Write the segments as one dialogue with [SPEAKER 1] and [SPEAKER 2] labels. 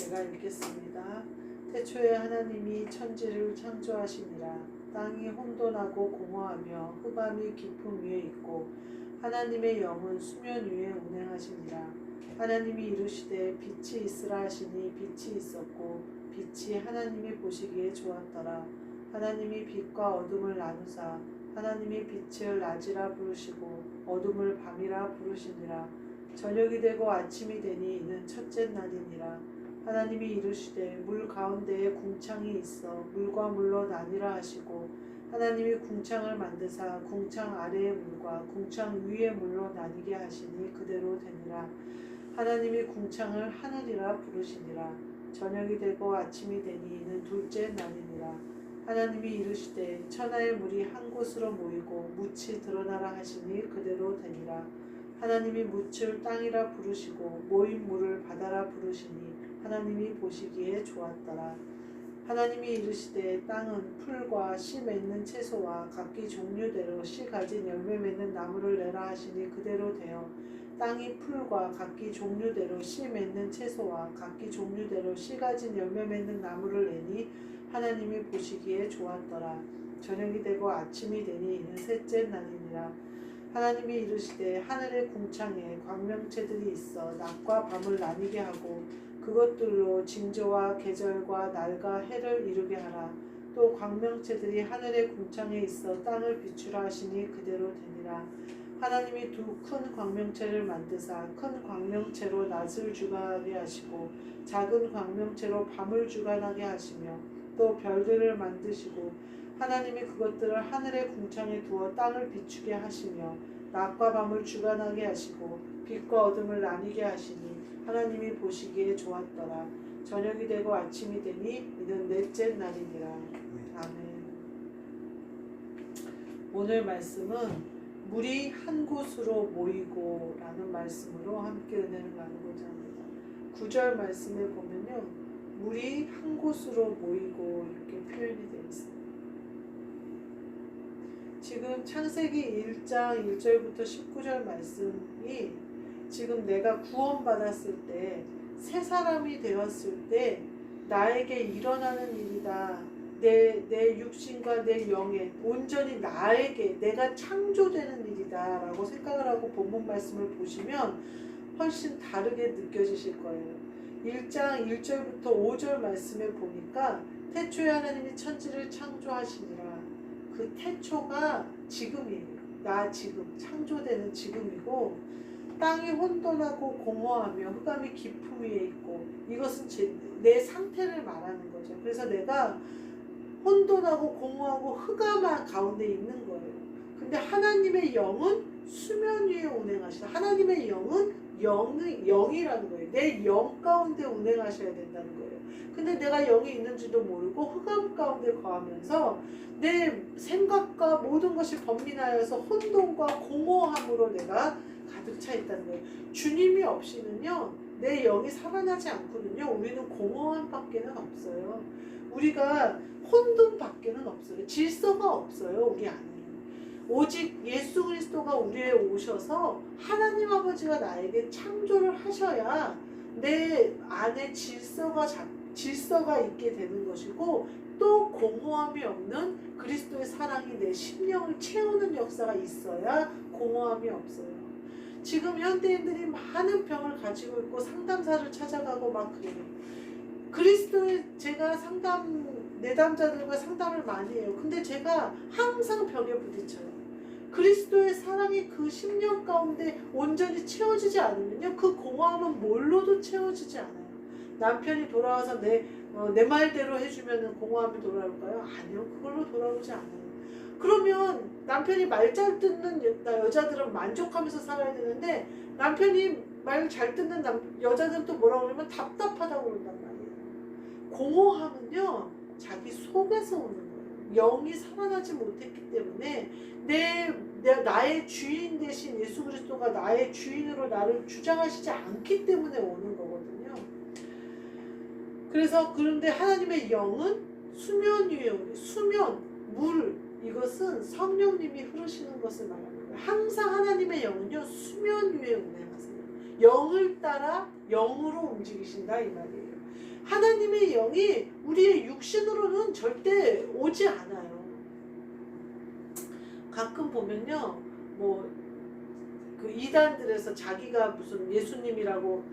[SPEAKER 1] 제가 읽겠습니다. 태초에 하나님이 천지를 창조하시니라. 땅이 혼돈하고 공허하며 흑암이 깊음 위에 있고 하나님의 영은 수면 위에 운행하시니라. 하나님이 이르시되 빛이 있으라 하시니 빛이 있었고 빛이 하나님이 보시기에 좋았더라. 하나님이 빛과 어둠을 나누사 하나님이 빛을 낮이라 부르시고 어둠을 밤이라 부르시니라. 저녁이 되고 아침이 되니 이는 첫째 날이니라. 하나님이 이르시되 물 가운데에 궁창이 있어 물과 물로 나뉘라 하시고 하나님이 궁창을 만드사 궁창 아래의 물과 궁창 위의 물로 나뉘게 하시니 그대로 되니라. 하나님이 궁창을 하늘이라 부르시니라. 저녁이 되고 아침이 되니 이는 둘째 날이니라. 하나님이 이르시되 천하의 물이 한 곳으로 모이고 묻이 드러나라 하시니 그대로 되니라. 하나님이 묻을 땅이라 부르시고 모인 물을 바다라 부르시니 하나님이 보시기에 좋았더라. 하나님이 이르시되 땅은 풀과 씨 맺는 채소와 각기 종류대로 씨 가진 열매 맺는 나무를 내라 하시니 그대로 되어 땅이 풀과 각기 종류대로 씨 맺는 채소와 각기 종류대로 씨 가진 열매 맺는 나무를 내니 하나님이 보시기에 좋았더라. 저녁이 되고 아침이 되니 이는 셋째 날이니라. 하나님이 이르시되 하늘의 궁창에 광명체들이 있어 낮과 밤을 나뉘게 하고 그것들로 징조와 계절과 날과 해를 이루게 하라. 또 광명체들이 하늘의 궁창에 있어 땅을 비추라 하시니 그대로 되니라. 하나님이 두 큰 광명체를 만드사 큰 광명체로 낮을 주관하게 하시고 작은 광명체로 밤을 주관하게 하시며 또 별들을 만드시고 하나님이 그것들을 하늘의 궁창에 두어 땅을 비추게 하시며 낮과 밤을 주관하게 하시고 빛과 어둠을 나뉘게 하시니 하나님이 보시기에 좋았더라. 저녁이 되고 아침이 되니 이는 넷째 날이니라. 아멘. 오늘 말씀은 물이 한 곳으로 모이고 라는 말씀으로 함께 은혜를 나누고자 합니다. 9절 말씀에 보면요, 물이 한 곳으로 모이고 이렇게 표현이 되어 있습니다. 지금 창세기 1장 1절부터 19절 말씀이 지금 내가 구원받았을 때 새 사람이 되었을 때 나에게 일어나는 일이다. 내 육신과 내 영에 온전히 나에게 내가 창조되는 일이다 라고 생각을 하고 본문 말씀을 보시면 훨씬 다르게 느껴지실 거예요. 1장 1절부터 5절 말씀에 보니까 태초에 하나님이 천지를 창조하시니라. 그 태초가 지금이에요. 나 지금 창조되는 지금이고 땅이 혼돈하고 공허하며 흑암이 깊음 위에 있고 이것은 내 상태를 말하는 거죠. 그래서 내가 혼돈하고 공허하고 흑암 가운데 있는 거예요. 근데 하나님의 영은 수면 위에 운행하시다. 하나님의 영은 영이라는 거예요. 내 영 가운데 운행하셔야 된다는 거예요. 근데 내가 영이 있는지도 모르고 흑암 가운데 거하면서 내 생각과 모든 것이 번민하여서 혼돈과 공허함으로 내가 가득 차 있다는 거예요. 주님이 없이는요, 내 영이 살아나지 않거든요. 우리는 공허함 밖에는 없어요. 우리가 혼돈 밖에는 없어요. 질서가 없어요. 우리 안에. 오직 예수 그리스도가 우리에 오셔서 하나님 아버지가 나에게 창조를 하셔야 내 안에 질서가 있게 되는 것이고 또 공허함이 없는 그리스도의 사랑이 내 심령을 채우는 역사가 있어야 공허함이 없어요. 지금 현대인들이 많은 병을 가지고 있고 상담사를 찾아가고 막 그래요. 그리스도의 제가 내담자들과 상담을 많이 해요. 근데 제가 항상 벽에 부딪혀요. 그리스도의 사랑이 그 심령 가운데 온전히 채워지지 않으면요, 그 공허함은 뭘로도 채워지지 않아요. 남편이 돌아와서 내 말대로 해주면 공허함이 돌아올까요? 아니요, 그걸로 돌아오지 않아요. 그러면 남편이 말 잘 듣는 여자들은 만족하면서 살아야 되는데 남편이 말 잘 듣는 여자들은 또 뭐라고 그러면 답답하다고 그런단 말이에요. 공허함은요, 자기 속에서 오는 거예요. 영이 살아나지 못했기 때문에 나의 주인 대신 예수 그리스도가 나의 주인으로 나를 주장하시지 않기 때문에 오는 거거든요. 그런데 하나님의 영은 수면 위에 오는 수면, 물, 이것은 성령님이 흐르시는 것을 말하는 거예요. 항상 하나님의 영은요, 수면 위에 운행하세요. 영을 따라 영으로 움직이신다 이 말이에요. 하나님의 영이 우리의 육신으로는 절대 오지 않아요. 가끔 보면요, 뭐 그 이단들에서 자기가 무슨 예수라고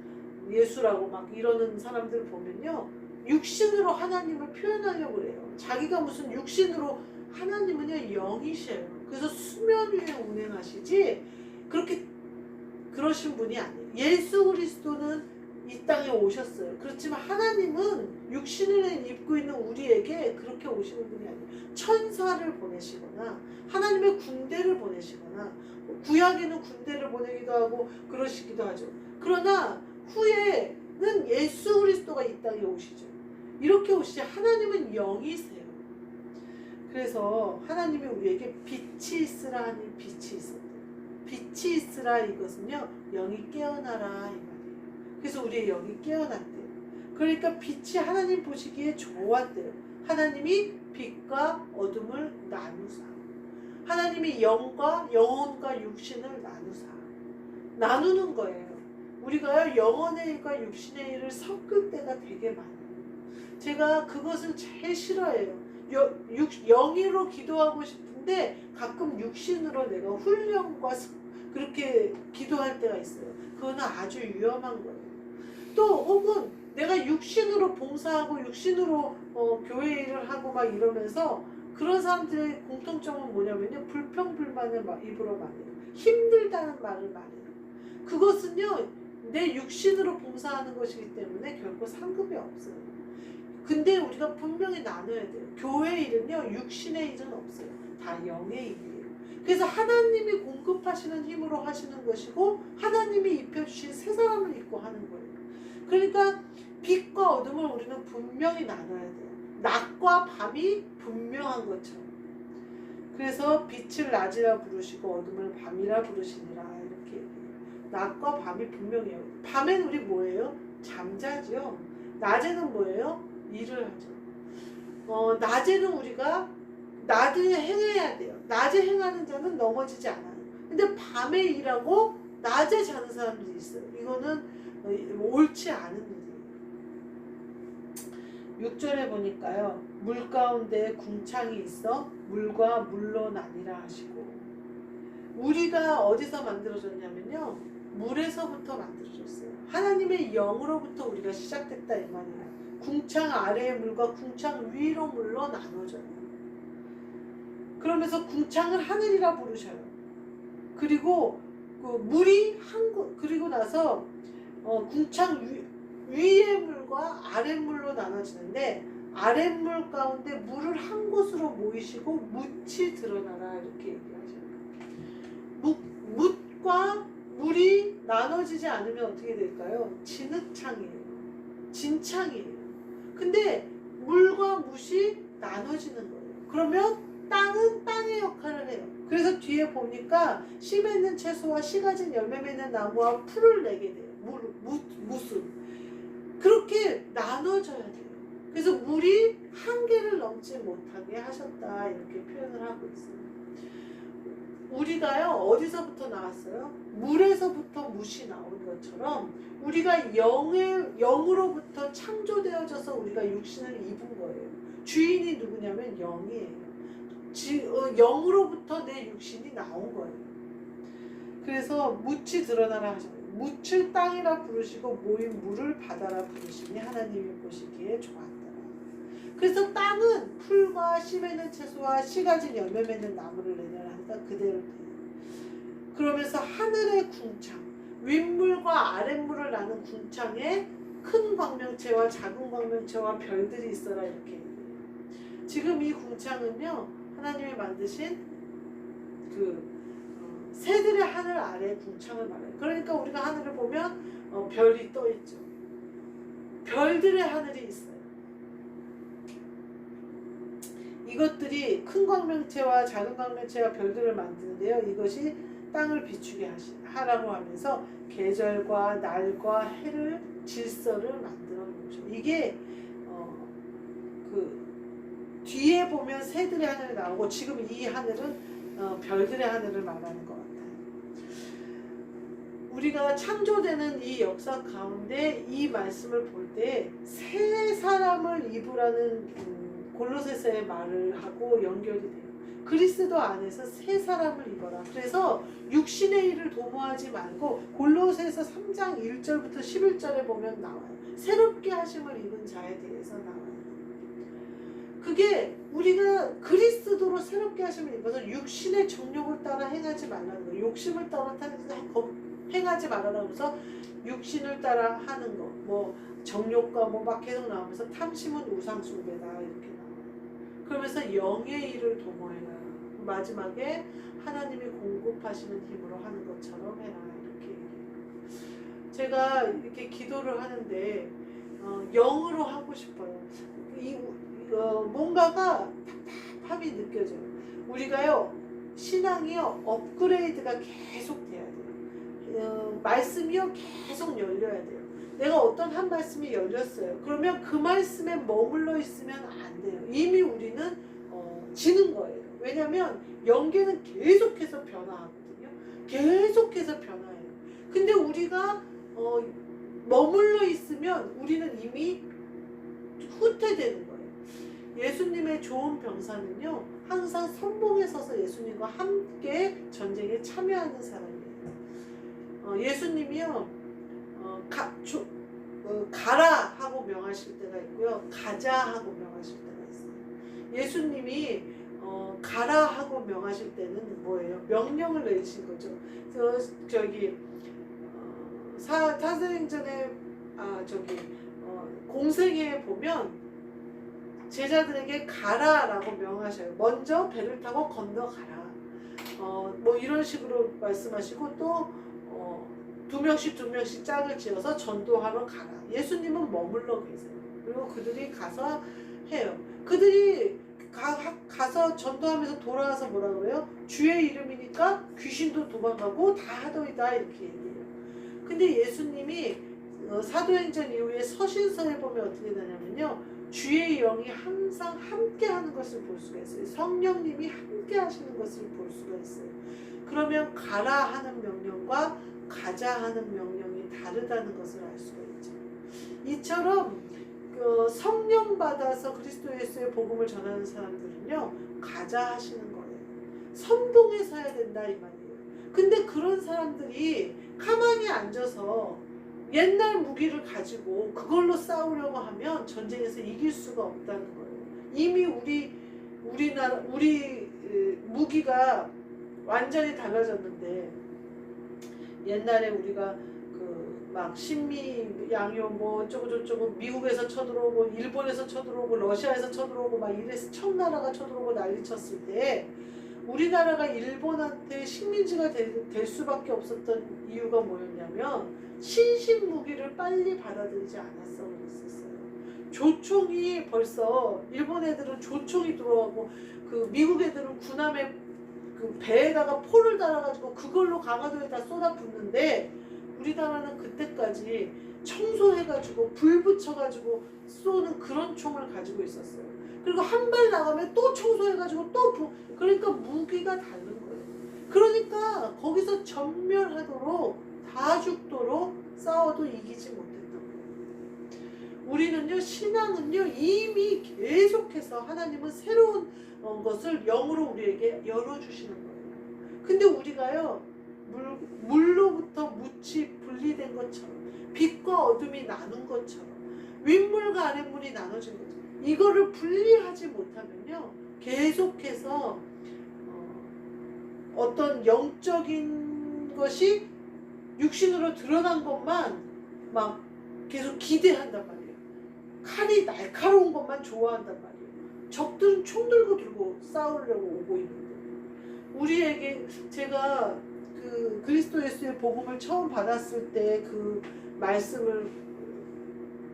[SPEAKER 1] 막 이러는 사람들 보면요, 육신으로 하나님을 표현하려고 그래요. 자기가 무슨 육신으로, 하나님은요 영이셔요. 그래서 수면 위에 운행하시지 그렇게 그러신 분이 아니에요. 예수 그리스도는 이 땅에 오셨어요. 그렇지만 하나님은 육신을 입고 있는 우리에게 그렇게 오시는 분이 아니에요. 천사를 보내시거나 하나님의 군대를 보내시거나, 구약에는 군대를 보내기도 하고 그러시기도 하죠. 그러나 후에는 예수 그리스도가 이 땅에 오시죠. 이렇게 오시지. 하나님은 영이세요. 그래서 하나님이 우리에게 빛이 있으라 하니 빛이 있었대요. 빛이 있으라, 이것은요 영이 깨어나라 이 말이에요. 그래서 우리의 영이 깨어났대요. 그러니까 빛이 하나님 보시기에 좋았대요. 하나님이 빛과 어둠을 나누사, 하나님이 영과 영혼과 육신을 나누는 거예요. 우리가 영혼의 일과 육신의 일을 섞을 때가 되게 많아요. 제가 그것을 제일 싫어해요. 영으로 기도하고 싶은데 가끔 육신으로 내가 훈련과 그렇게 기도할 때가 있어요. 그거는 아주 위험한 거예요. 또 혹은 내가 육신으로 봉사하고 육신으로 교회 일을 하고 막 이러면서, 그런 사람들의 공통점은 뭐냐면요, 불평불만을 막 입으로 말해요. 힘들다는 말을 말해요. 그것은요 내 육신으로 봉사하는 것이기 때문에 결코 상급이 없어요. 근데 우리가 분명히 나눠야 돼요. 교회 일은요 육신의 일은 없어요. 다 영의 일이에요. 그래서 하나님이 공급하시는 힘으로 하시는 것이고, 하나님이 입혀주신 새 사람을 입고 하는 거예요. 그러니까 빛과 어둠을 우리는 분명히 나눠야 돼요. 낮과 밤이 분명한 것처럼. 그래서 빛을 낮이라 부르시고 어둠을 밤이라 부르시니라 이렇게 얘기해요. 낮과 밤이 분명해요. 밤엔 우리 뭐예요? 잠자죠. 낮에는 뭐예요? 일을 하죠. 낮에는 우리가 낮에 행해야 돼요. 낮에 행하는 자는 넘어지지 않아요. 근데 밤에 일하고 낮에 자는 사람들이 있어요. 이거는 옳지 않은 일이에요. 6절에 보니까요, 물 가운데 궁창이 있어 물과 물로 나뉘라 하시고, 우리가 어디서 만들어졌냐면요, 물에서부터 만들어졌어요. 하나님의 영으로부터 우리가 시작됐다 이 말이에요. 궁창 아래의 물과 궁창 위로 물로 나눠져요. 그러면서 궁창을 하늘이라 부르셔요. 그리고 그 물이 그리고 나서 궁창 위의 물과 아랫물로 나눠지는데, 아랫물 가운데 물을 한 곳으로 모이시고 묻이 드러나라 이렇게 얘기하셔요. 묻과 물이 나눠지지 않으면 어떻게 될까요? 진흙창이에요. 진창이에요. 근데 물과 묻이 나눠지는 거예요. 그러면 땅은 땅의 역할을 해요. 그래서 뒤에 보니까 씨 맺는 채소와 씨 가진 열매 맺는 나무와 풀을 내게 돼요. 무슨 그렇게 나눠져야 돼요. 그래서 물이 한계를 넘지 못하게 하셨다 이렇게 표현을 하고 있어요. 우리가요 어디서부터 나왔어요? 물에서부터 묻이 나온 것처럼 우리가 영으로부터 창조되어져서 우리가 육신을 입은 거예요. 주인이 누구냐면 영이에요. 영으로부터 내 육신이 나온 거예요. 그래서 묻이 드러나라 하셨어요. 묻을 땅이라 부르시고 모인 물을 바다라 부르시니 하나님이 보시기에 좋았더라. 그래서 땅은 풀과 씨 맺는 채소와 씨 가진 열매 맺는 나무를 내냐라 하니까 그대로 돼요. 그러면서 하늘의 궁창, 윗물과 아랫물을 나눈 궁창에 큰 광명체와 작은 광명체와 별들이 있어라 이렇게 얘기해요. 지금 이 궁창은요 하나님이 만드신 새들의 하늘 아래 궁창을 말해요. 그러니까 우리가 하늘을 보면 별이 떠 있죠. 별들의 하늘이 있어요. 이것들이 큰 광명체와 작은 광명체와 별들을 만드는데요. 이것이 땅을 비추게 하라고 하면서 계절과 날과 해를 질서를 만들어 놓으셔. 이게 뒤에 보면 새들의 하늘이 나오고 지금 이 하늘은 별들의 하늘을 말하는 것 같아요. 우리가 창조되는 이 역사 가운데 이 말씀을 볼 때 새 사람을 입으라는 골로새서의 말을 하고 연결이 돼요. 그리스도 안에서 새 사람을 입어라. 그래서 육신의 일을 도모하지 말고 골로새서 3장 1절부터 11절에 보면 나와요. 새롭게 하심을 입은 자에 대해서 나와요. 그게 우리가 그리스도로 새롭게 하심을 입어서 육신의 정욕을 따라 행하지 말라는 거예요. 욕심을 따라 행하지 말라고 해서 육신을 따라 하는 거, 뭐 정욕과 뭐 막 계속 나오면서 탐심은 우상숭배다 이렇게 나와요. 그러면서 영의 일을 도모해라. 마지막에 하나님이 공급하시는 힘으로 하는 것처럼 해라 이렇게 얘기해요. 제가 이렇게 기도를 하는데 영으로 하고 싶어요. 뭔가가 답답함이 느껴져요. 우리가요 신앙이요 업그레이드가 계속 돼야 돼요. 말씀이요 계속 열려야 돼요. 내가 어떤 한 말씀이 열렸어요. 그러면 그 말씀에 머물러 있으면 안 돼요. 이미 우리는 지는 거예요. 왜냐하면 영계는 계속해서 변화하거든요. 계속해서 변화해요. 근데 우리가 머물러 있으면 우리는 이미 후퇴되는 거예요. 예수님의 좋은 병사는요 항상 선봉에 서서 예수님과 함께 전쟁에 참여하는 사람이에요. 예수님이요 가라 하고 명하실 때가 있고요 가자 하고 명하실 때가 있어요. 예수님이 가라 하고 명하실 때는 뭐예요? 명령을 내리신 거죠. 저기 사도행전에 공생애에 보면 제자들에게 가라라고 명하셔요. 먼저 배를 타고 건너가라. 뭐 이런 식으로 말씀하시고 또 두 명씩 짝을 지어서 전도하러 가라. 예수님은 머물러 계세요. 그리고 그들이 가서 해요. 그들이 가서 전도하면서 돌아와서 뭐라 그래요? 주의 이름이니까 귀신도 도망가고 다 하더이다 이렇게 얘기해요. 근데 예수님이 사도행전 이후에 서신서에 보면 어떻게 되냐면요. 주의 영이 항상 함께 하는 것을 볼 수가 있어요. 성령님이 함께 하시는 것을 볼 수가 있어요. 그러면 가라 하는 명령과 가자 하는 명령이 다르다는 것을 알 수가 있죠. 이처럼 성령 받아서 그리스도 예수의 복음을 전하는 사람들은요 가자 하시는 거예요. 선봉에 서야 된다 이 말이에요. 근데 그런 사람들이 가만히 앉아서 옛날 무기를 가지고 그걸로 싸우려고 하면 전쟁에서 이길 수가 없다는 거예요. 이미 우리나라 무기가 완전히 달라졌는데 옛날에 우리가 막 신미 양요 뭐 어쩌고 저쩌고 미국에서 쳐들어오고 일본에서 쳐들어오고 러시아에서 쳐들어오고 막 이래서 청나라가 쳐들어오고 난리 쳤을 때 우리나라가 일본한테 식민지가 될 수밖에 없었던 이유가 뭐였냐면 신식 무기를 빨리 받아들이지 않았어 그랬었어요. 조총이 벌써 일본 애들은 조총이 들어가고 그 미국 애들은 군함에 그 배에다가 포를 달아가지고 그걸로 강화도에다 쏟아붓는데 우리나라는 그때까지 청소해가지고 불 붙여가지고 쏘는 그런 총을 가지고 있었어요. 그리고 한 발 나가면 또 청소해가지고 또 그러니까 무기가 다른 거예요. 그러니까 거기서 전멸하도록 다 죽도록 싸워도 이기지 못했던 거예요. 우리는요 신앙은요 이미 계속해서 하나님은 새로운 것을 영으로 우리에게 열어주시는 거예요. 근데 우리가요 물로부터 묻이 분리된 것처럼 빛과 어둠이 나눈 것처럼 윗물과 아랫물이 나눠진 것처럼 이거를 분리하지 못하면요 계속해서 어떤 영적인 것이 육신으로 드러난 것만 막 계속 기대한단 말이에요. 칼이 날카로운 것만 좋아한단 말이에요. 적들은 총 들고 싸우려고 오고 있는데 우리에게 제가 그 그리스도 예수의 복음을 처음 받았을 때 그 말씀을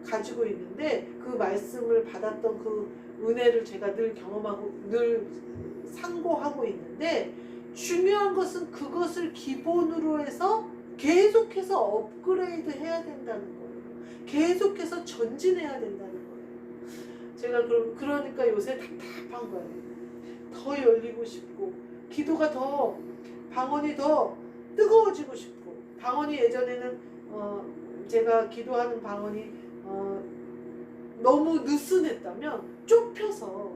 [SPEAKER 1] 가지고 있는데 그 말씀을 받았던 그 은혜를 제가 늘 경험하고 늘 상고하고 있는데 중요한 것은 그것을 기본으로 해서 계속해서 업그레이드 해야 된다는 거예요. 계속해서 전진해야 된다는 거예요. 제가 그러니까 요새 답답한 거예요. 더 열리고 싶고 기도가 더 방언이 더 뜨거워지고 싶고 방언이 예전에는 제가 기도하는 방언이 너무 느슨했다면 좁혀서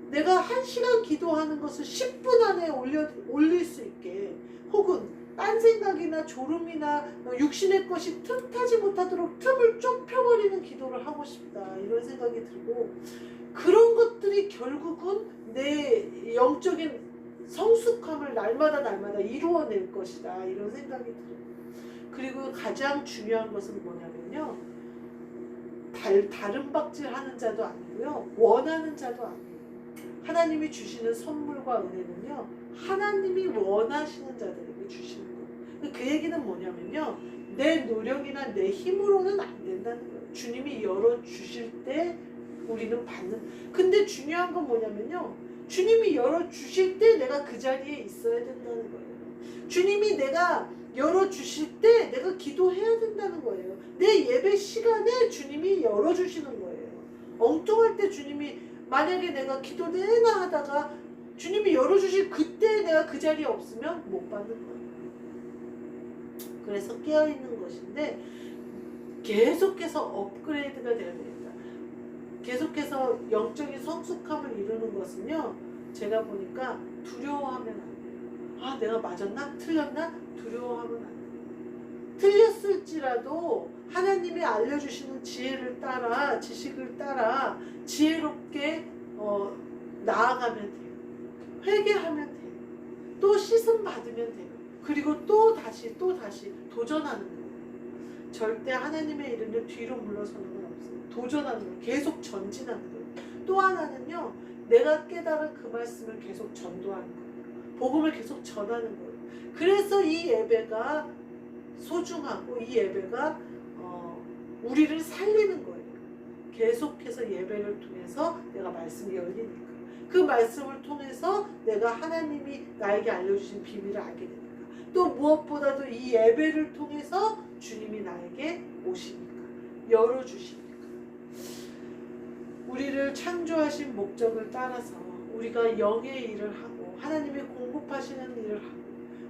[SPEAKER 1] 내가 1시간 기도하는 것을 10분 안에 올릴 수 있게, 혹은 딴 생각이나 졸음이나 육신의 것이 틈타지 못하도록 틈을 좁혀버리는 기도를 하고 싶다, 이런 생각이 들고, 그런 것들이 결국은 내 영적인 성숙함을 날마다 이루어낼 것이다, 이런 생각이 들어요. 그리고 가장 중요한 것은 뭐냐면요, 다른 박질 하는 자도 아니고요, 원하는 자도 아니에요. 하나님이 주시는 선물과 은혜는요, 하나님이 원하시는 자들에게 주시는 거예요. 그 얘기는 뭐냐면요, 내 노력이나 내 힘으로는 안 된다는 거예요. 주님이 열어주실 때 우리는 받는. 근데 중요한 건 뭐냐면요, 주님이 열어주실 때 내가 그 자리에 있어야 된다는 거예요. 주님이 내가 열어주실 때 내가 기도해야 된다는 거예요. 내 예배 시간에 주님이 열어주시는 거예요. 엉뚱할 때 주님이, 만약에 내가 기도 내나 하다가 주님이 열어주실 그때 내가 그 자리에 없으면 못 받는 거예요. 그래서 깨어있는 것인데, 계속해서 업그레이드가 되어야 됩니다. 계속해서 영적인 성숙함을 이루는 것은요, 제가 보니까 두려워하면 안 돼요. 아, 내가 맞았나? 틀렸나? 두려워하면 안 돼요. 틀렸을지라도 하나님이 알려주시는 지혜를 따라, 지식을 따라 지혜롭게 나아가면 돼요. 회개하면 돼요. 또 씻음 받으면 돼요. 그리고 또 다시 도전하는 거예요. 절대 하나님의 이름을 뒤로 물러서는 건 없어요. 도전하는 거예요. 계속 전진하는 거예요. 또 하나는요, 내가 깨달은 그 말씀을 계속 전도하는 거예요. 복음을 계속 전하는 거예요. 그래서 이 예배가 소중하고, 이 예배가 우리를 살리는 거예요. 계속해서 예배를 통해서 내가 말씀이 열리니까, 그 말씀을 통해서 내가 하나님이 나에게 알려주신 비밀을 알게 되니까, 또 무엇보다도 이 예배를 통해서 주님이 나에게 오시니까, 열어주시니까, 우리를 창조하신 목적을 따라서 우리가 영의 일을 하고 하나님이 공급하시는 일을 하고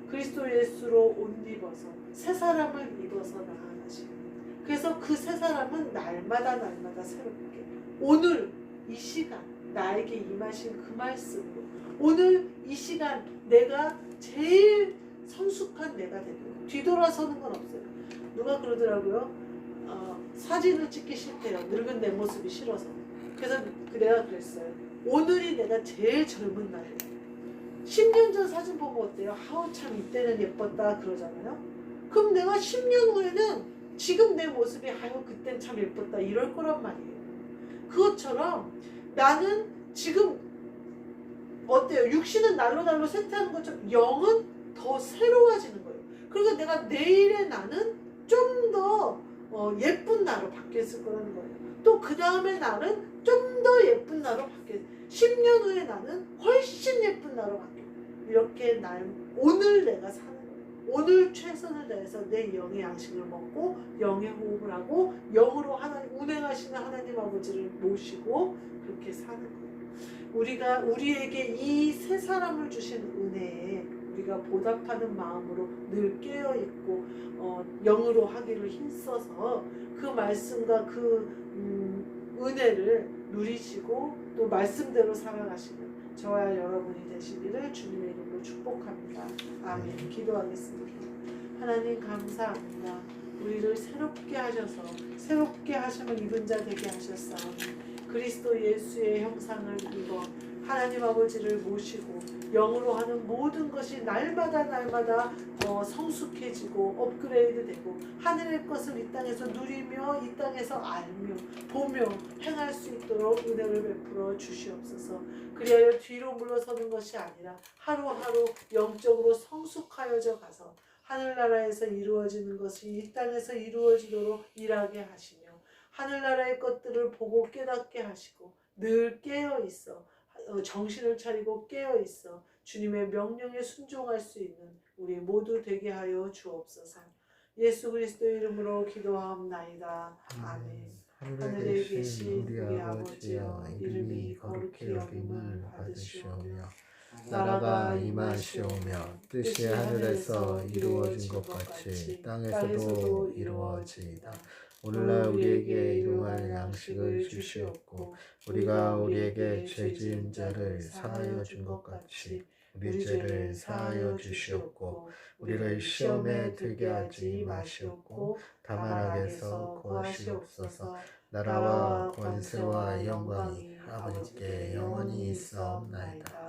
[SPEAKER 1] 그리스도 예수로 옷 입어서 새 사람을 입어서 나아가시는, 그래서 그 새 사람은 날마다 새롭게, 오늘 이 시간 나에게 임하신 그 말씀으로, 오늘 이 시간 내가 제일 성숙한 내가 되는 거예요. 뒤돌아서는 건 없어요. 누가 그러더라고요, 사진을 찍기 싫대요. 늙은 내 모습이 싫어서. 그래서 내가 그랬어요. 오늘이 내가 제일 젊은 날이에요. 10년 전 사진 보고 어때요? 아우 참 이때는 예뻤다 그러잖아요. 그럼 내가 10년 후에는 지금 내 모습이 아유 그땐 참 예뻤다 이럴 거란 말이에요. 그것처럼 나는 지금 어때요? 육신은 날로 쇠퇴하는 것처럼 영은 더 새로워지는 거예요. 그러니까 내가 내일의 나는 좀 더 예쁜 나로 바뀌었을 거라는 거예요. 또 그 다음에 나는 좀 더 예쁜 나로 바뀌었어요. 10년 후에 나는 훨씬 예쁜 나로 바뀌어요. 이렇게 오늘 내가 사는 거예요. 오늘 최선을 다해서 내 영의 양식을 먹고 영의 호흡을 하고 영으로 하나님 운행하시는 하나님 아버지를 모시고 그렇게 사는 거예요. 우리에게 이 새 사람을 주신 은혜에 우리가 보답하는 마음으로 늘 깨어있고 영으로 하기를 힘써서 그 말씀과 그 은혜를 누리시고 또 말씀대로 살아가시는 저와 여러분이 되시기를 주님의 이름으로 축복합니다. 아멘. 기도하겠습니다. 하나님 감사합니다. 우리를 새롭게 하셔서 새롭게 하심을 입은 자 되게 하셨사오니 그리스도 예수의 형상을 입어 하나님 아버지를 모시고 영으로 하는 모든 것이 날마다 성숙해지고 업그레이드되고 하늘의 것을 이 땅에서 누리며 이 땅에서 알며 보며 행할 수 있도록 은혜를 베풀어 주시옵소서. 그리하여 뒤로 물러서는 것이 아니라 하루하루 영적으로 성숙하여져 가서 하늘나라에서 이루어지는 것이 이 땅에서 이루어지도록 일하게 하시며 하늘나라의 것들을 보고 깨닫게 하시고 늘 깨어있어 정신을 차리고 깨어있어 주님의 명령에 순종할 수 있는 우리 모두 되게 하여 주옵소서. 예수 그리스도의 이름으로 기도하옵나이다. 아멘. 하늘에 계신 우리 아버지여 이름이 거룩히 여김을 받으시오며
[SPEAKER 2] 나라가 임하시오며 뜻이 하늘에서 이루어진 것 같이 땅에서도 이루어지이다. 오늘날 우리에게 일용할 양식을 주시옵고 우리가 우리에게 죄 지은 자를 사하여 준 것 같이 우리 죄를 사하여 주시옵고 우리를 시험에 들게 하지 마시옵고 다만 악에서 구하시옵소서. 나라와 권세와 영광이 아버지께 영원히 있사옵나이다.